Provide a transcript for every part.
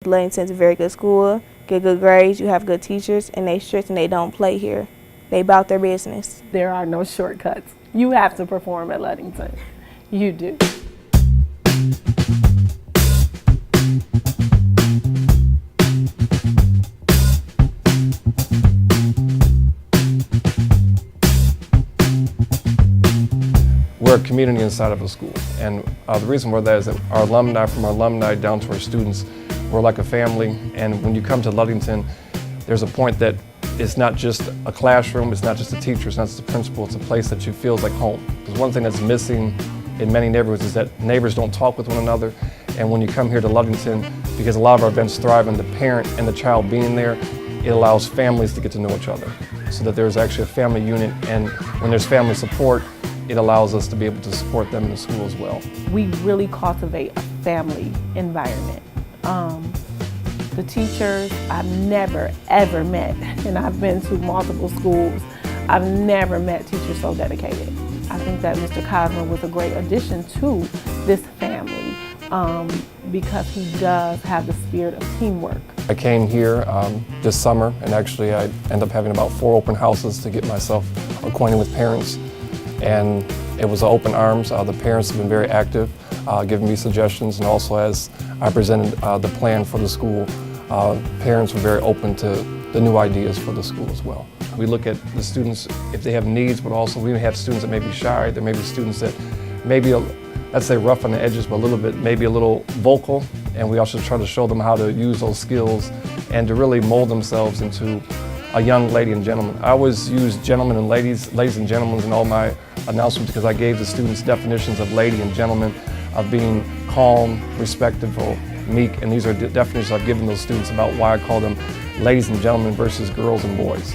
Ludington's a very good school, get good grades, you have good teachers, and they strict and they don't play here. They about their business. There are no shortcuts. You have to perform at Ludington. You do. We're a community inside of a school, and the reason for that is that our alumni, from our alumni down to our students, we're like a family. And when you come to Ludington, there's a point that it's not just a classroom, it's not just a teacher, it's not just a principal, it's a place that you feel like home. Because one thing that's missing in many neighborhoods is that neighbors don't talk with one another. And when you come here to Ludington, because a lot of our events thrive on the parent and the child being there, it allows families to get to know each other, so that there's actually a family unit, and when there's family support, it allows us to be able to support them in the school as well. We really cultivate a family environment. The teachers I've never, ever met, and I've been to multiple schools, I've never met teachers so dedicated. I think that Mr. COSMA was a great addition to this family because he does have the spirit of teamwork. I came here this summer, and actually I ended up having about 4 open houses to get myself acquainted with parents. And it was open arms. The parents have been very active, giving me suggestions, and also as I presented the plan for the school, parents were very open to the new ideas for the school as well. We look at the students if they have needs, but also we have students that may be shy. There may be students that may be, let's say, rough on the edges, but a little bit, maybe a little vocal, and we also try to show them how to use those skills and to really mold themselves into a young lady and gentleman. I always use gentlemen and ladies and gentlemen in all my announcements because I gave the students definitions of lady and gentleman, of being calm, respectful, meek, and these are definitions I've given those students about why I call them ladies and gentlemen versus girls and boys.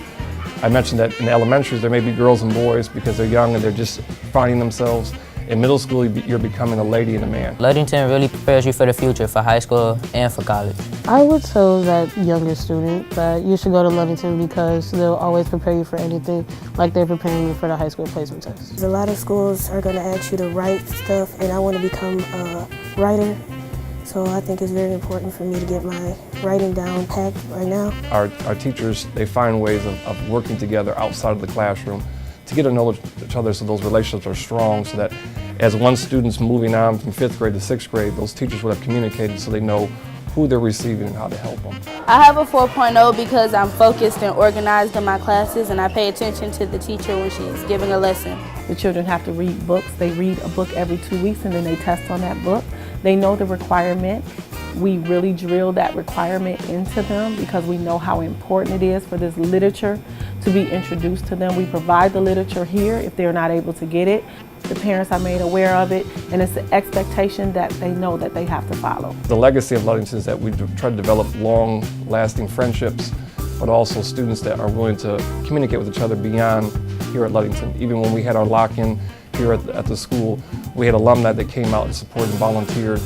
I mentioned that in the elementaries there may be girls and boys because they're young and they're just finding themselves. In middle school, you're becoming a lady and a man. Ludington really prepares you for the future, for high school and for college. I would tell that younger student that you should go to Ludington because they'll always prepare you for anything, like they're preparing you for the high school placement test. A lot of schools are going to ask you to write stuff, and I want to become a writer. So I think it's very important for me to get my writing down packed right now. Our teachers, they find ways of working together outside of the classroom to get to know each other, so those relationships are strong, so that as one student's moving on from 5th grade to 6th grade, those teachers would have communicated so they know who they're receiving and how to help them. I have a 4.0 because I'm focused and organized in my classes, and I pay attention to the teacher when she's giving a lesson. The children have to read books. They read a book every 2 weeks and then they test on that book. They know the requirement. We really drill that requirement into them because we know how important it is for this literature to be introduced to them. We provide the literature here if they're not able to get it. The parents are made aware of it, and it's the expectation that they know that they have to follow. The legacy of Ludington is that we try to develop long-lasting friendships, but also students that are willing to communicate with each other beyond here at Ludington. Even when we had our lock-in here at the school, we had alumni that came out and supported and volunteered.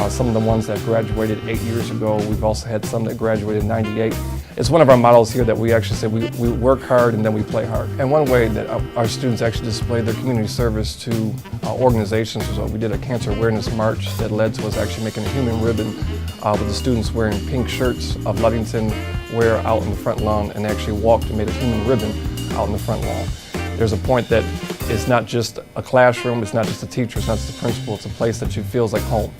Some of the ones that graduated 8 years ago, we've also had some that graduated in '98. It's one of our models here that we actually say we work hard and then we play hard. And one way that our students actually display their community service to organizations was we did a cancer awareness march that led to us actually making a human ribbon with the students wearing pink shirts of Ludington wear out in the front lawn, and they actually walked and made a human ribbon out in the front lawn. There's a point that it's not just a classroom, it's not just a teacher, it's not just a principal, it's a place that you feel like home.